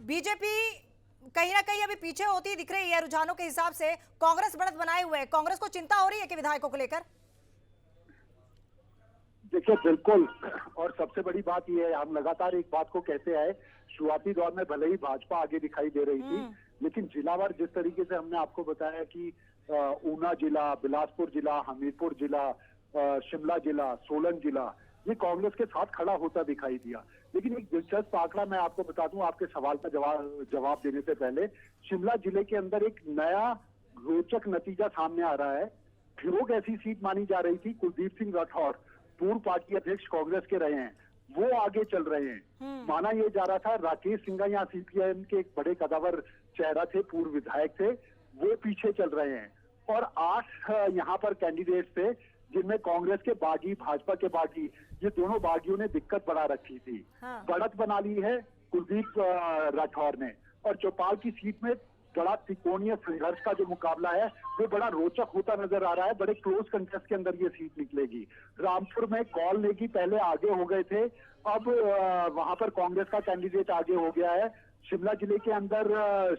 BJP कहीं ना कहीं अभी पीछे होती दिख रही है रुझानों के हिसाब से। कांग्रेस बढ़त बनाए हुए है, कांग्रेस को चिंता हो रही है कि विधायकों को लेकर? देखिए बिल्कुल। और सबसे बड़ी बात यह है, हम लगातार एक बात को कहते आए, शुरुआती दौर में भले ही भाजपा आगे दिखाई दे रही थी, लेकिन जिलावार जिस तरीके से हमने आपको बताया कि ऊना जिला, बिलासपुर जिला, हमीरपुर जिला, शिमला जिला, सोलन जिला, ये कांग्रेस के साथ खड़ा होता दिखाई दिया। लेकिन एक दिलचस्प आंकड़ा मैं आपको बता दूं आपके सवाल का जवाब देने से पहले, शिमला जिले के अंदर एक नया रोचक नतीजा सामने आ रहा है। फिरोग ऐसी सीट मानी जा रही थी, कुलदीप सिंह राठौर पूर्व पार्टी अध्यक्ष कांग्रेस के रहे हैं, वो आगे चल रहे हैं। माना यह जा रहा था राकेश सिंघा यहाँ सीपीआईएम के एक बड़े कदावर चेहरा थे, पूर्व विधायक थे, वो पीछे चल रहे हैं। और 8 यहाँ पर कैंडिडेट थे जिनमें कांग्रेस के बागी, भाजपा के बागी, ये दोनों बागियों ने दिक्कत बढ़ा रखी थी। बढ़त बना ली है कुलदीप राठौर ने। और चौपाल की सीट में बड़ा त्रिकोणीय संघर्ष का जो मुकाबला है वो बड़ा रोचक होता नजर आ रहा है। बड़े क्लोज कंटेस्ट के अंदर ये सीट निकलेगी। रामपुर में कौल नेगी पहले आगे हो गए थे, अब वहां पर कांग्रेस का कैंडिडेट आगे हो गया है। शिमला जिले के अंदर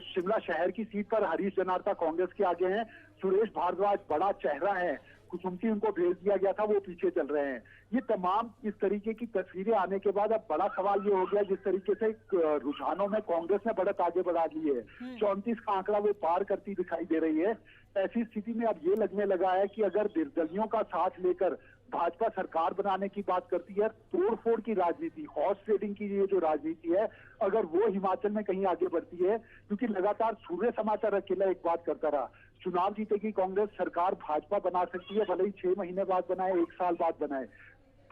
शिमला शहर की सीट पर हरीश जनार्ता कांग्रेस के आगे हैं। सुरेश भारद्वाज बड़ा चेहरा है, कुसुमती उनको भेज दिया गया था, वो पीछे चल रहे हैं। ये तमाम इस तरीके की तस्वीरें आने के बाद अब बड़ा सवाल ये हो गया, जिस तरीके से रुझानों में कांग्रेस ने बढ़त आगे बढ़ा ली है, 34 का आंकड़ा वो पार करती दिखाई दे रही है। ऐसी स्थिति में अब ये लगने लगा है कि अगर निर्दलियों का साथ लेकर भाजपा सरकार बनाने की बात करती है, तोड़फोड़ की राजनीति, हॉर्स ट्रेडिंग की ये जो राजनीति है, अगर वो हिमाचल में कहीं आगे बढ़ती है, क्योंकि लगातार सूर्य समाचार अकेला एक बात करता रहा, चुनाव जीतेगी कांग्रेस, सरकार भाजपा बना सकती है, भले ही 6 महीने बाद बनाए, 1 साल बाद बनाए।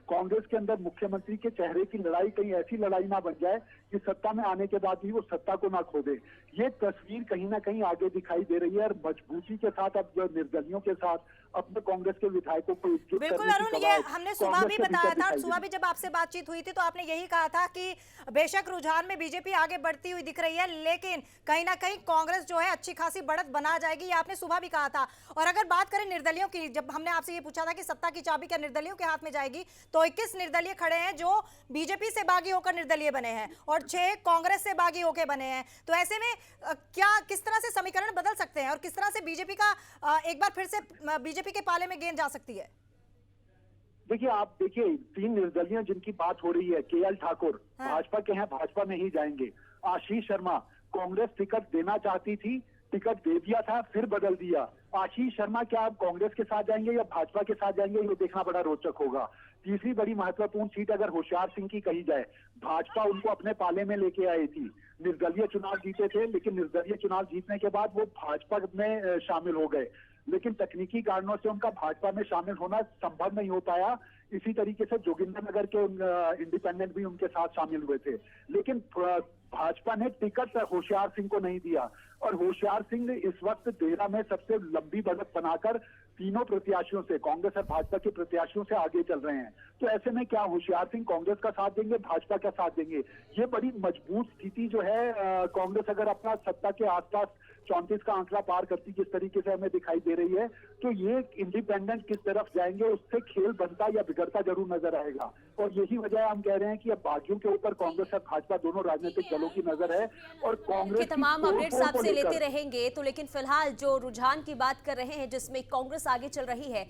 कांग्रेस के अंदर मुख्यमंत्री के चेहरे की लड़ाई कहीं ऐसी लड़ाई ना बन जाए कि सत्ता में आने के बाद भी वो सत्ता को ना खो दे। ये तस्वीर कहीं ना कहीं आगे दिखाई दे रही है। और मजबूती के साथ अब जो निर्दलियों के साथ अपने कांग्रेस के विधायकों को एकजुट बिल्कुल करने की अरुण, ये कवायद हमने सुबह भी बताया था, सुबह भी जब आपसे बातचीत हुई थी तो आपने यही कहा था कि बेशक रुझान में बीजेपी आगे बढ़ती हुई दिख रही है, लेकिन कहीं ना कहीं कांग्रेस जो है अच्छी खासी बढ़त बना जाएगी, ये आपने सुबह भी कहा था। और अगर बात करें निर्दलियों की, जब हमने आपसे ये पूछा था कि सत्ता की चाबी क्या निर्दलियों के हाथ में जाएगी, तो 21 निर्दलीय खड़े हैं जो बीजेपी से बागी होकर निर्दलीय बने हैं और 6 कांग्रेस से बागी होकर बने हैं। तो ऐसे में क्या किस तरह से समीकरण बदल सकते हैं और किस तरह से बीजेपी का एक बार फिर से बीजेपी के पाले में गेंद जा सकती है? देखिए, आप देखिए 3 निर्दलियों जिनकी बात हो रही है, केएल ठाकुर भाजपा के हैं, भाजपा में ही जाएंगे। आशीष शर्मा कांग्रेस टिकट देना चाहती थी, टिकट दे दिया था, फिर बदल दिया। आशीष शर्मा क्या अब कांग्रेस के साथ जाएंगे या भाजपा के साथ जाएंगे, ये देखना बड़ा रोचक होगा। तीसरी बड़ी महत्वपूर्ण सीट अगर होशियार सिंह की कही जाए, भाजपा उनको अपने पाले में लेके आई थी, निर्दलीय चुनाव जीते थे, लेकिन निर्दलीय चुनाव जीतने के बाद वो भाजपा में शामिल हो गए, लेकिन तकनीकी कारणों से उनका भाजपा में शामिल होना संभव नहीं हो पाया। इसी तरीके से जोगिंद्रनगर के इंडिपेंडेंट भी उनके साथ शामिल हुए थे, लेकिन भाजपा ने टिकट होशियार सिंह को नहीं दिया। और होशियार सिंह इस वक्त देहरा में सबसे लंबी बढ़त बनाकर तीनों प्रत्याशियों से, कांग्रेस और भाजपा के प्रत्याशियों से आगे चल रहे हैं। तो ऐसे में क्या होशियार सिंह कांग्रेस का साथ देंगे, भाजपा का साथ देंगे? ये बड़ी मजबूत स्थिति जो है, कांग्रेस अगर अपना सत्ता के आसपास 34 का आंकड़ा पार करती जिस तरीके से हमें दिखाई दे रही है, तो ये इंडिपेंडेंट किस तरफ जाएंगे उससे खेल बनता या बिगड़ता जरूर नजर आएगा। और यही वजह हम कह रहे हैं कि अब बागियों के ऊपर कांग्रेस और भाजपा दोनों राजनीतिक दलों की नजर है। और कांग्रेस के तमाम अपडेट्स आपसे लेते रहेंगे, तो लेकिन फिलहाल जो रुझान की बात कर रहे हैं जिसमें कांग्रेस आगे चल रही है,